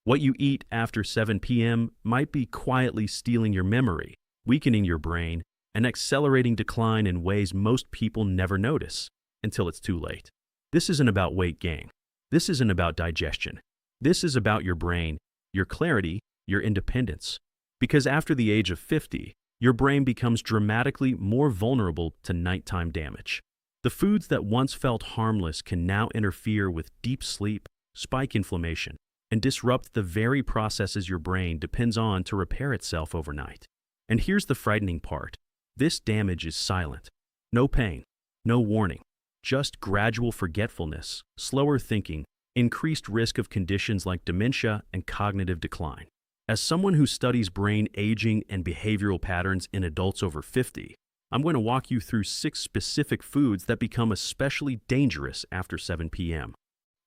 What you eat after 7 p.m. might be quietly stealing your memory, weakening your brain, and accelerating decline in ways most people never notice until it's too late. This isn't about weight gain. This isn't about digestion. This is about your brain, your clarity, your independence. Because after the age of 50, your brain becomes dramatically more vulnerable to nighttime damage. The foods that once felt harmless can now interfere with deep sleep, spike inflammation, and disrupt the very processes your brain depends on to repair itself overnight. And here's the frightening part. This damage is silent. No pain, no warning, just gradual forgetfulness, slower thinking, increased risk of conditions like dementia and cognitive decline. As someone who studies brain aging and behavioral patterns in adults over 50, I'm going to walk you through 6 specific foods that become especially dangerous after 7 p.m.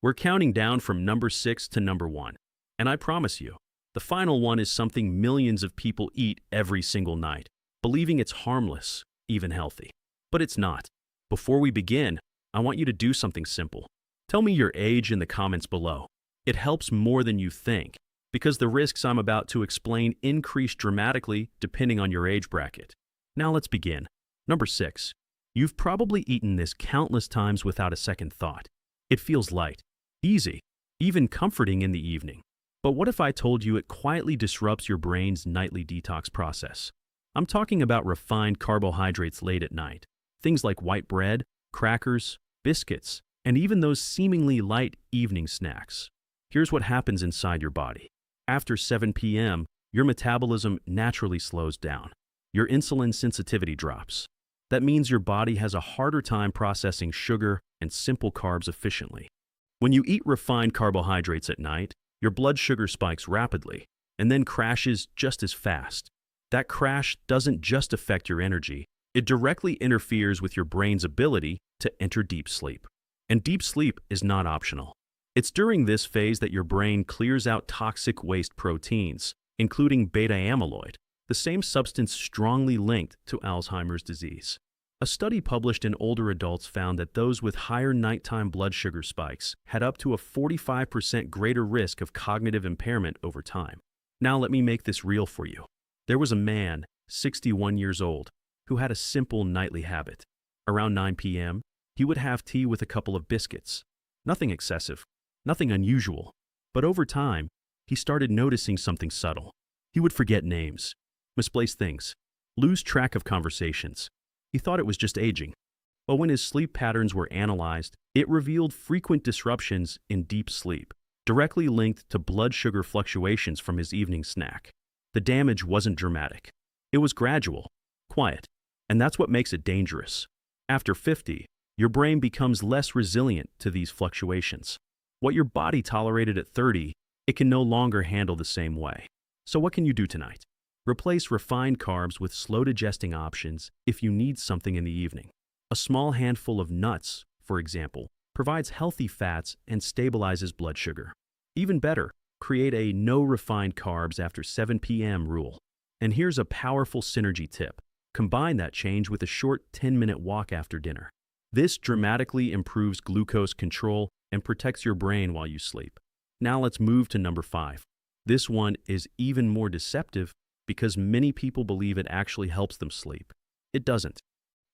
We're counting down from number 6 to number 1, and I promise you, the final one is something millions of people eat every single night, believing it's harmless, even healthy. But it's not. Before we begin, I want you to do something simple. Tell me your age in the comments below. It helps more than you think, because the risks I'm about to explain increase dramatically depending on your age bracket. Now let's begin. Number 6. You've probably eaten this countless times without a second thought. It feels light, easy, even comforting in the evening. But what if I told you it quietly disrupts your brain's nightly detox process? I'm talking about refined carbohydrates late at night. Things like white bread, crackers, biscuits, and even those seemingly light evening snacks. Here's what happens inside your body. After 7 p.m., your metabolism naturally slows down. Your insulin sensitivity drops. That means your body has a harder time processing sugar and simple carbs efficiently. When you eat refined carbohydrates at night, your blood sugar spikes rapidly and then crashes just as fast. That crash doesn't just affect your energy, it directly interferes with your brain's ability to enter deep sleep. And deep sleep is not optional. It's during this phase that your brain clears out toxic waste proteins, including beta amyloid, the same substance strongly linked to Alzheimer's disease. A study published in older adults found that those with higher nighttime blood sugar spikes had up to a 45% greater risk of cognitive impairment over time. Now let me make this real for you. There was a man, 61 years old, who had a simple nightly habit. Around 9 p.m., he would have tea with a couple of biscuits. Nothing excessive, nothing unusual. But over time, he started noticing something subtle. He would forget names, misplace things, lose track of conversations. He thought it was just aging. But when his sleep patterns were analyzed, it revealed frequent disruptions in deep sleep, directly linked to blood sugar fluctuations from his evening snack. The damage wasn't dramatic. It was gradual, quiet, and that's what makes it dangerous. After 50, your brain becomes less resilient to these fluctuations. What your body tolerated at 30, it can no longer handle the same way. So what can you do tonight? Replace refined carbs with slow-digesting options if you need something in the evening. A small handful of nuts, for example, provides healthy fats and stabilizes blood sugar. Even better, create a no refined carbs after 7 p.m. rule. And here's a powerful synergy tip. Combine that change with a short 10-minute walk after dinner. This dramatically improves glucose control and protects your brain while you sleep. Now let's move to number 5. This one is even more deceptive because many people believe it actually helps them sleep. It doesn't.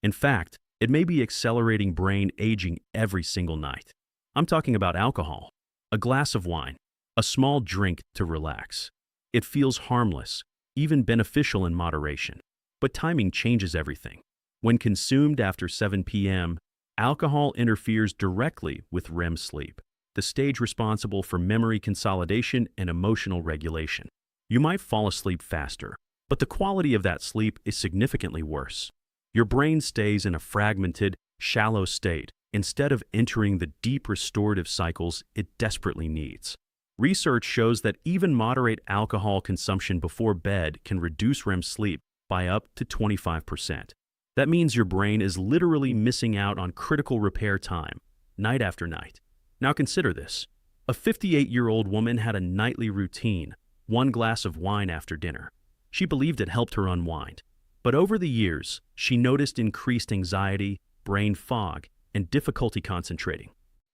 In fact, it may be accelerating brain aging every single night. I'm talking about alcohol. A glass of wine, a small drink to relax. It feels harmless, even beneficial in moderation. But timing changes everything. When consumed after 7 p.m., alcohol interferes directly with REM sleep, the stage responsible for memory consolidation and emotional regulation. You might fall asleep faster, but the quality of that sleep is significantly worse. Your brain stays in a fragmented, shallow state instead of entering the deep restorative cycles it desperately needs. Research shows that even moderate alcohol consumption before bed can reduce REM sleep by up to 25%. That means your brain is literally missing out on critical repair time, night after night. Now consider this. A 58-year-old woman had a nightly routine, 1 glass of wine after dinner. She believed it helped her unwind. But over the years, she noticed increased anxiety, brain fog, and difficulty concentrating.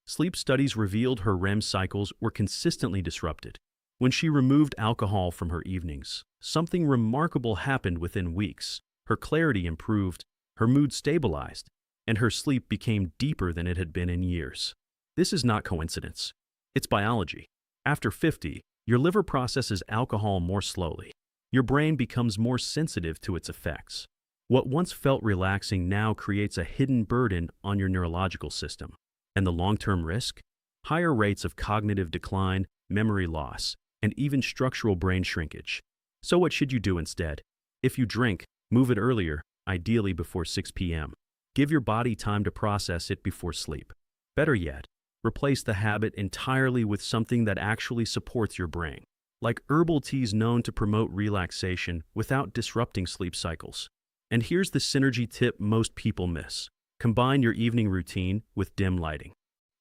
Sleep studies revealed her REM cycles were consistently disrupted. When she removed alcohol from her evenings, something remarkable happened within weeks. Her clarity improved, her mood stabilized, and her sleep became deeper than it had been in years. This is not coincidence. It's biology. After 50, your liver processes alcohol more slowly. Your brain becomes more sensitive to its effects. What once felt relaxing now creates a hidden burden on your neurological system. And the long-term risk? Higher rates of cognitive decline, memory loss, and even structural brain shrinkage. So what should you do instead? If you drink, move it earlier, ideally before 6 p.m. Give your body time to process it before sleep. Better yet, replace the habit entirely with something that actually supports your brain, like herbal teas known to promote relaxation without disrupting sleep cycles. And here's the synergy tip most people miss. Combine your evening routine with dim lighting.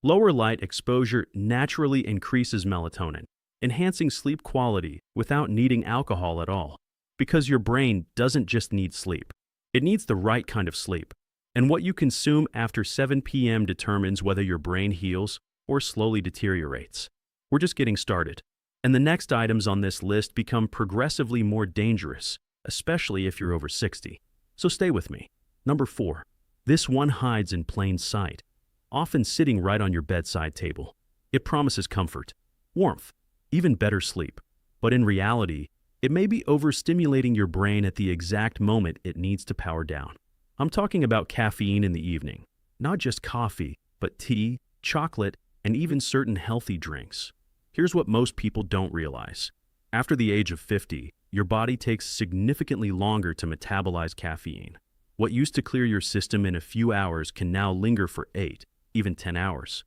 Lower light exposure naturally increases melatonin, enhancing sleep quality without needing alcohol at all. Because your brain doesn't just need sleep. It needs the right kind of sleep. And what you consume after 7 p.m. determines whether your brain heals or slowly deteriorates. We're just getting started. And the next items on this list become progressively more dangerous, especially if you're over 60. So stay with me. Number 4. This one hides in plain sight, often sitting right on your bedside table. It promises comfort, warmth, even better sleep. But in reality, it may be overstimulating your brain at the exact moment it needs to power down. I'm talking about caffeine in the evening. Not just coffee, but tea, chocolate, and even certain healthy drinks. Here's what most people don't realize. After the age of 50, your body takes significantly longer to metabolize caffeine. What used to clear your system in a few hours can now linger for 8, even 10 hours.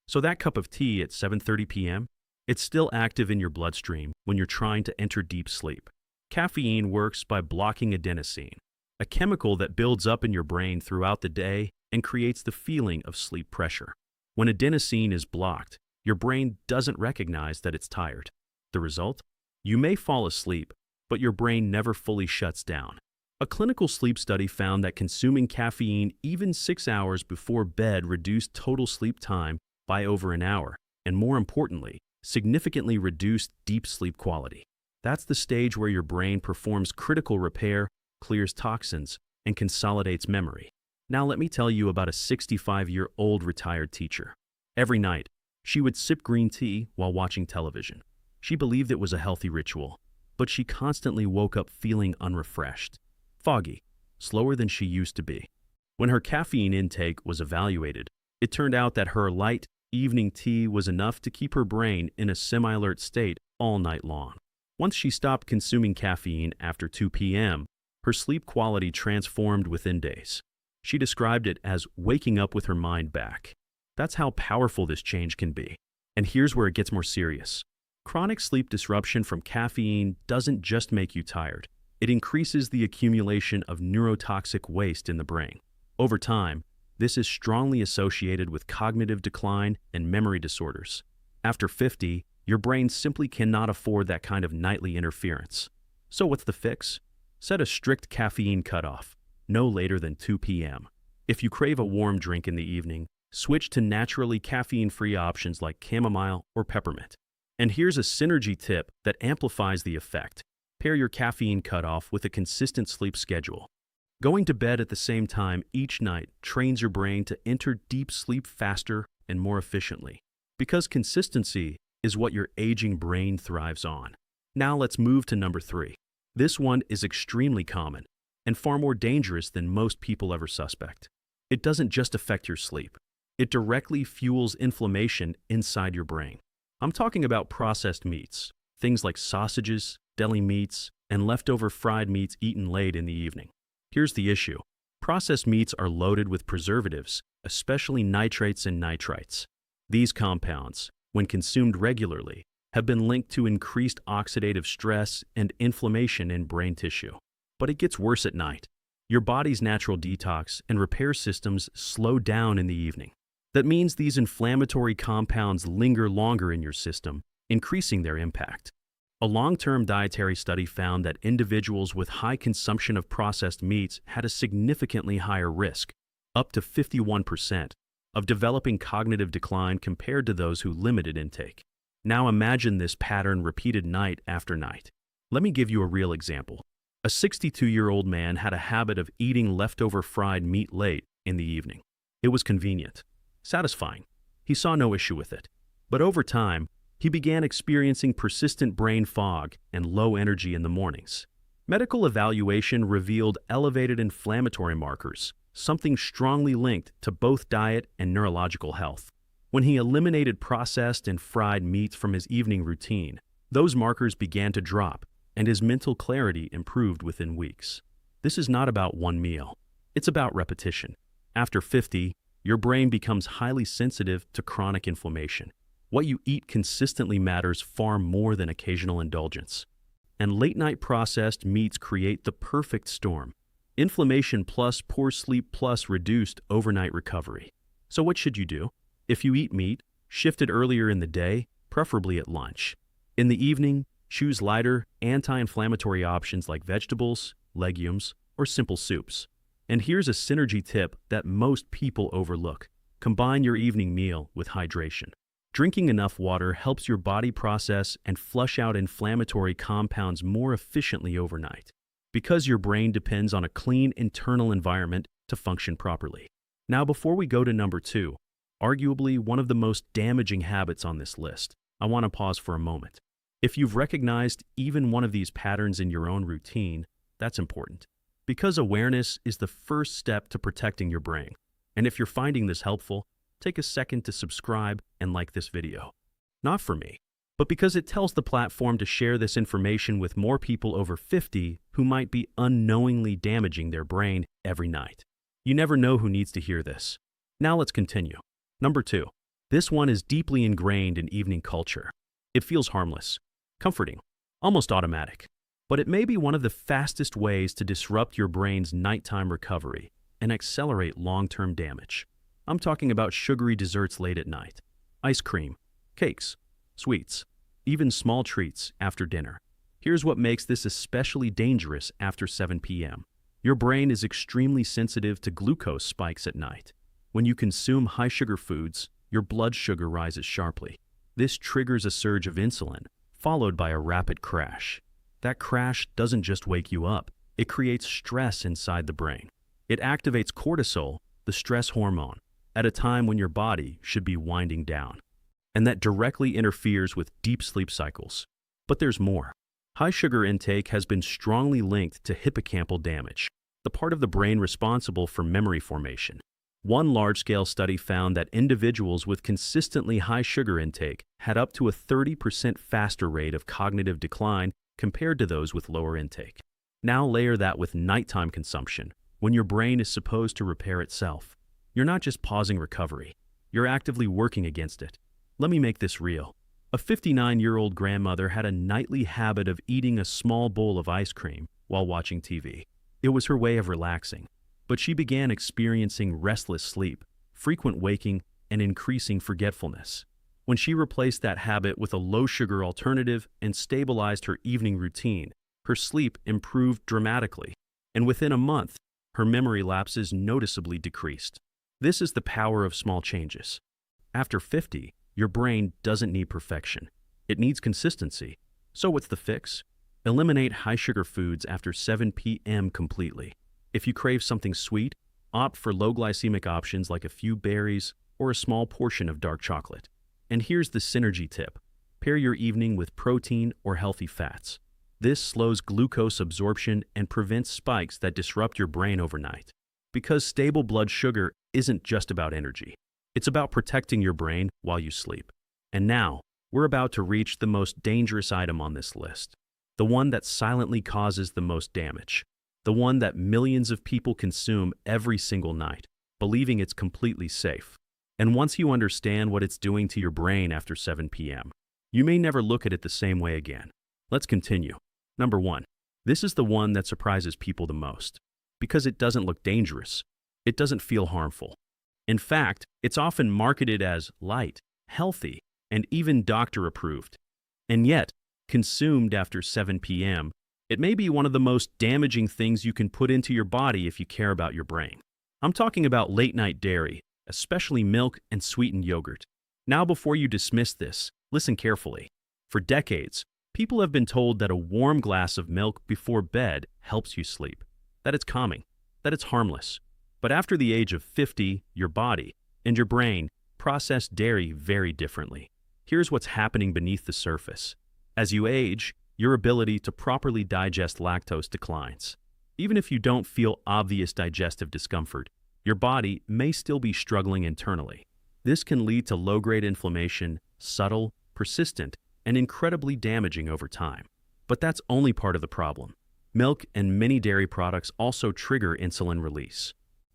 So that cup of tea at 7:30 p.m., it's still active in your bloodstream when you're trying to enter deep sleep. Caffeine works by blocking adenosine, a chemical that builds up in your brain throughout the day and creates the feeling of sleep pressure. When adenosine is blocked, your brain doesn't recognize that it's tired. The result? You may fall asleep, but your brain never fully shuts down. A clinical sleep study found that consuming caffeine even 6 hours before bed reduced total sleep time by over an hour, and more importantly, significantly reduced deep sleep quality. That's the stage where your brain performs critical repair, clears toxins, and consolidates memory. Now let me tell you about a 65-year-old retired teacher. Every night, she would sip green tea while watching television. She believed it was a healthy ritual, but she constantly woke up feeling unrefreshed, foggy, slower than she used to be. When her caffeine intake was evaluated, it turned out that her light evening tea was enough to keep her brain in a semi-alert state all night long. Once she stopped consuming caffeine after 2 p.m., her sleep quality transformed within days. She described it as waking up with her mind back. That's how powerful this change can be. And here's where it gets more serious. Chronic sleep disruption from caffeine doesn't just make you tired. It increases the accumulation of neurotoxic waste in the brain. Over time, this is strongly associated with cognitive decline and memory disorders. After 50, your brain simply cannot afford that kind of nightly interference. So what's the fix? Set a strict caffeine cutoff, no later than 2 p.m. If you crave a warm drink in the evening, switch to naturally caffeine-free options like chamomile or peppermint. And here's a synergy tip that amplifies the effect. Pair your caffeine cutoff with a consistent sleep schedule. Going to bed at the same time each night trains your brain to enter deep sleep faster and more efficiently. Because consistency is what your aging brain thrives on. Now let's move to number 3. This one is extremely common and far more dangerous than most people ever suspect. It doesn't just affect your sleep. It directly fuels inflammation inside your brain. I'm talking about processed meats, things like sausages, deli meats, and leftover fried meats eaten late in the evening. Here's the issue. Processed meats are loaded with preservatives, especially nitrates and nitrites. These compounds, when consumed regularly, have been linked to increased oxidative stress and inflammation in brain tissue. But it gets worse at night. Your body's natural detox and repair systems slow down in the evening. That means these inflammatory compounds linger longer in your system, increasing their impact. A long-term dietary study found that individuals with high consumption of processed meats had a significantly higher risk, up to 51%, of developing cognitive decline compared to those who limited intake. Now imagine this pattern repeated night after night. Let me give you a real example. A 62-year-old man had a habit of eating leftover fried meat late in the evening. It was convenient, satisfying. He saw no issue with it. But over time, he began experiencing persistent brain fog and low energy in the mornings. Medical evaluation revealed elevated inflammatory markers, something strongly linked to both diet and neurological health. When he eliminated processed and fried meats from his evening routine, those markers began to drop, and his mental clarity improved within weeks. This is not about one meal. It's about repetition. After 50, your brain becomes highly sensitive to chronic inflammation. What you eat consistently matters far more than occasional indulgence. And late-night processed meats create the perfect storm. Inflammation plus poor sleep plus reduced overnight recovery. So what should you do? If you eat meat, shift it earlier in the day, preferably at lunch. In the evening, choose lighter, anti-inflammatory options like vegetables, legumes, or simple soups. And here's a synergy tip that most people overlook. Combine your evening meal with hydration. Drinking enough water helps your body process and flush out inflammatory compounds more efficiently overnight, because your brain depends on a clean internal environment to function properly. Now, before we go to number 2, arguably one of the most damaging habits on this list, I want to pause for a moment. If you've recognized even one of these patterns in your own routine, that's important, because awareness is the first step to protecting your brain. And if you're finding this helpful, take a second to subscribe and like this video. Not for me, but because it tells the platform to share this information with more people over 50 who might be unknowingly damaging their brain every night. You never know who needs to hear this. Now let's continue. Number 2. This one is deeply ingrained in evening culture. It feels harmless, comforting, almost automatic. But it may be one of the fastest ways to disrupt your brain's nighttime recovery and accelerate long-term damage. I'm talking about sugary desserts late at night, ice cream, cakes, sweets, even small treats after dinner. Here's what makes this especially dangerous after 7 p.m. Your brain is extremely sensitive to glucose spikes at night. When you consume high-sugar foods, your blood sugar rises sharply. This triggers a surge of insulin, followed by a rapid crash. That crash doesn't just wake you up, it creates stress inside the brain. It activates cortisol, the stress hormone, at a time when your body should be winding down. And that directly interferes with deep sleep cycles. But there's more. High sugar intake has been strongly linked to hippocampal damage, the part of the brain responsible for memory formation. One large-scale study found that individuals with consistently high sugar intake had up to a 30% faster rate of cognitive decline compared to those with lower intake. Now layer that with nighttime consumption, when your brain is supposed to repair itself. You're not just pausing recovery, you're actively working against it. Let me make this real. A 59-year-old grandmother had a nightly habit of eating a small bowl of ice cream while watching TV. It was her way of relaxing. But she began experiencing restless sleep, frequent waking, and increasing forgetfulness. When she replaced that habit with a low-sugar alternative and stabilized her evening routine, her sleep improved dramatically, and within a month, her memory lapses noticeably decreased. This is the power of small changes. After 50, your brain doesn't need perfection. It needs consistency. So what's the fix? Eliminate high-sugar foods after 7 p.m. completely. If you crave something sweet, opt for low-glycemic options like a few berries or a small portion of dark chocolate. And here's the synergy tip. Pair your evening with protein or healthy fats. This slows glucose absorption and prevents spikes that disrupt your brain overnight. Because stable blood sugar isn't just about energy. It's about protecting your brain while you sleep. And now, we're about to reach the most dangerous item on this list. The one that silently causes the most damage. The one that millions of people consume every single night, believing it's completely safe. And once you understand what it's doing to your brain after 7 p.m., you may never look at it the same way again. Let's continue. Number 1. This is the one that surprises people the most. Because it doesn't look dangerous. It doesn't feel harmful. In fact, it's often marketed as light, healthy, and even doctor-approved. And yet, consumed after 7 p.m., it may be one of the most damaging things you can put into your body if you care about your brain. I'm talking about late-night dairy, especially milk and sweetened yogurt. Now, before you dismiss this, Listen carefully. For decades, people have been told that a warm glass of milk before bed helps you sleep, that it's calming, that it's harmless. But after the age of 50, your body and your brain process dairy very differently. Here's what's happening beneath the surface. As you age, your ability to properly digest lactose declines. Even if you don't feel obvious digestive discomfort, your body may still be struggling internally. This can lead to low-grade inflammation, subtle, persistent, and incredibly damaging over time. But that's only part of the problem. Milk and many dairy products also trigger insulin release.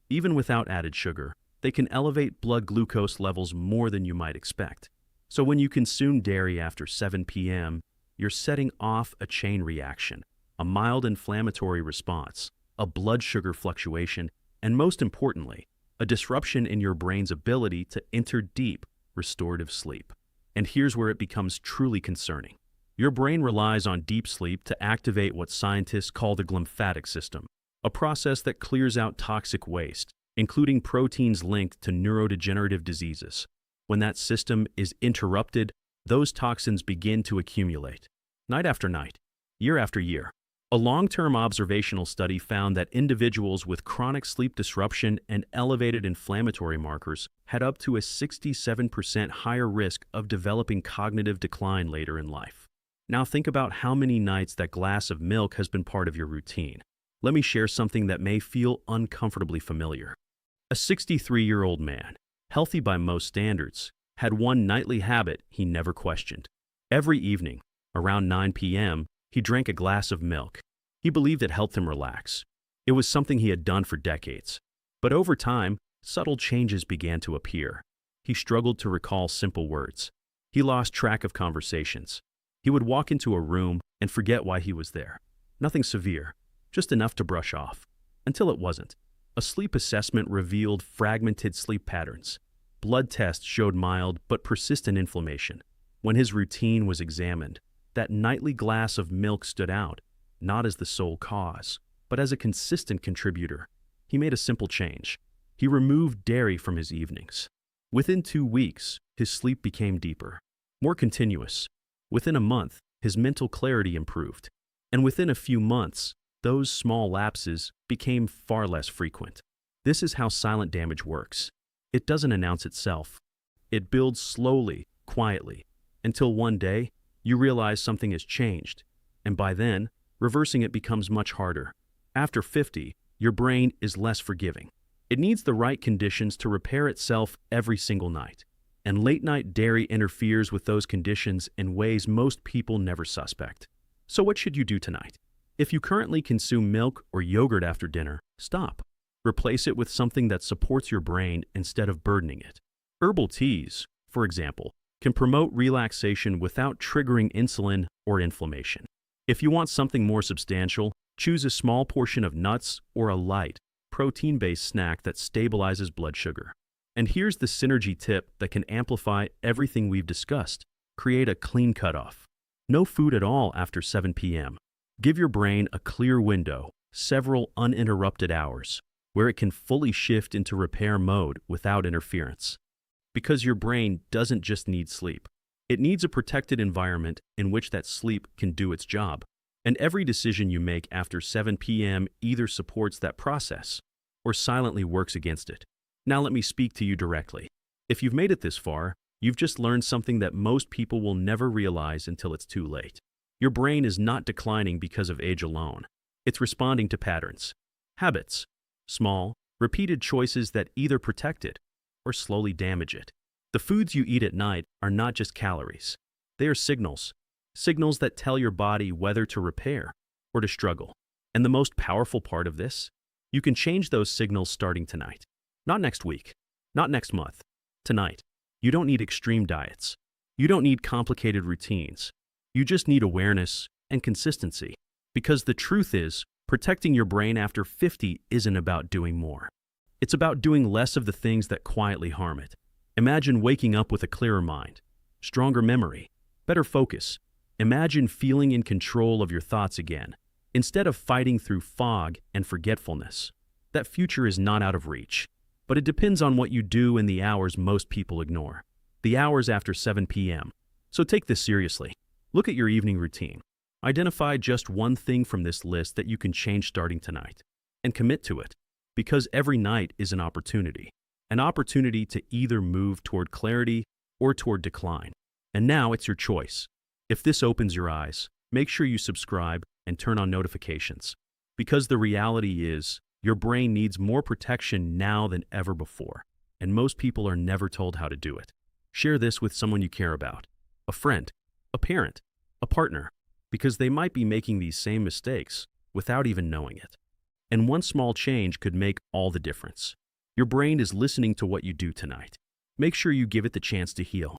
Even without added sugar, they can elevate blood glucose levels more than you might expect. So when you consume dairy after 7 p.m., you're setting off a chain reaction, a mild inflammatory response, a blood sugar fluctuation, and most importantly, a disruption in your brain's ability to enter deep, restorative sleep. And here's where it becomes truly concerning. Your brain relies on deep sleep to activate what scientists call the glymphatic system, a process that clears out toxic waste, including proteins linked to neurodegenerative diseases. When that system is interrupted, those toxins begin to accumulate, night after night, year after year. A long-term observational study found that individuals with chronic sleep disruption and elevated inflammatory markers had up to a 67% higher risk of developing cognitive decline later in life. Now think about how many nights that glass of milk has been part of your routine. Let me share something that may feel uncomfortably familiar. A 63-year-old man, healthy by most standards, had one nightly habit he never questioned. Every evening, around 9 p.m., he drank a glass of milk. He believed it helped him relax. It was something he had done for decades. But over time, subtle changes began to appear. He struggled to recall simple words. He lost track of conversations. He would walk into a room and forget why he was there. Nothing severe, just enough to brush off. Until it wasn't. A sleep assessment revealed fragmented sleep patterns. Blood tests showed mild but persistent inflammation. When his routine was examined, that nightly glass of milk stood out, not as the sole cause, but as a consistent contributor. He made a simple change. He removed dairy from his evenings. Within 2 weeks, his sleep became deeper, more continuous. Within a month, his mental clarity improved. And within a few months, those small lapses became far less frequent. This is how silent damage works. It doesn't announce itself. It builds slowly, quietly, until one day, you realize something has changed, and by then, reversing it becomes much harder. After 50, your brain is less forgiving. It needs the right conditions to repair itself every single night, and late-night dairy interferes with those conditions in ways most people never suspect. So what should you do tonight? If you currently consume milk or yogurt after dinner, stop. Replace it with something that supports your brain instead of burdening it. Herbal teas, for example, can promote relaxation without triggering insulin or inflammation. If you want something more substantial, choose a small portion of nuts or a light, protein-based snack that stabilizes blood sugar. And here's the synergy tip that can amplify everything we've discussed. Create a clean cutoff. No food at all after 7 p.m. Give your brain a clear window, several uninterrupted hours, where it can fully shift into repair mode without interference. Because your brain doesn't just need sleep. It needs a protected environment in which that sleep can do its job. And every decision you make after 7 p.m. either supports that process or silently works against it. Now let me speak to you directly. If you've made it this far, you've just learned something that most people will never realize until it's too late. Your brain is not declining because of age alone. It's responding to patterns, habits, small, repeated choices that either protect it or slowly damage it. The foods you eat at night are not just calories. They are signals that tell your body whether to repair or to struggle. And the most powerful part of this, you can change those signals starting tonight. Not next week, not next month, tonight. You don't need extreme diets. You don't need complicated routines. You just need awareness and consistency. Because the truth is, protecting your brain after 50 isn't about doing more. It's about doing less of the things that quietly harm it. Imagine waking up with a clearer mind, stronger memory, better focus. Imagine feeling in control of your thoughts again, instead of fighting through fog and forgetfulness. That future is not out of reach, but it depends on what you do in the hours most people ignore, the hours after 7 p.m. So take this seriously. Look at your evening routine. Identify just one thing from this list that you can change starting tonight, and commit to it, because every night is an opportunity to either move toward clarity or toward decline. And now it's your choice. If this opens your eyes, make sure you subscribe and turn on notifications, because the reality is your brain needs more protection now than ever before, and most people are never told how to do it. Share this with someone you care about, a friend, a parent, a partner, because they might be making these same mistakes without even knowing it. And one small change could make all the difference. Your brain is listening to what you do tonight. Make sure you give it the chance to heal.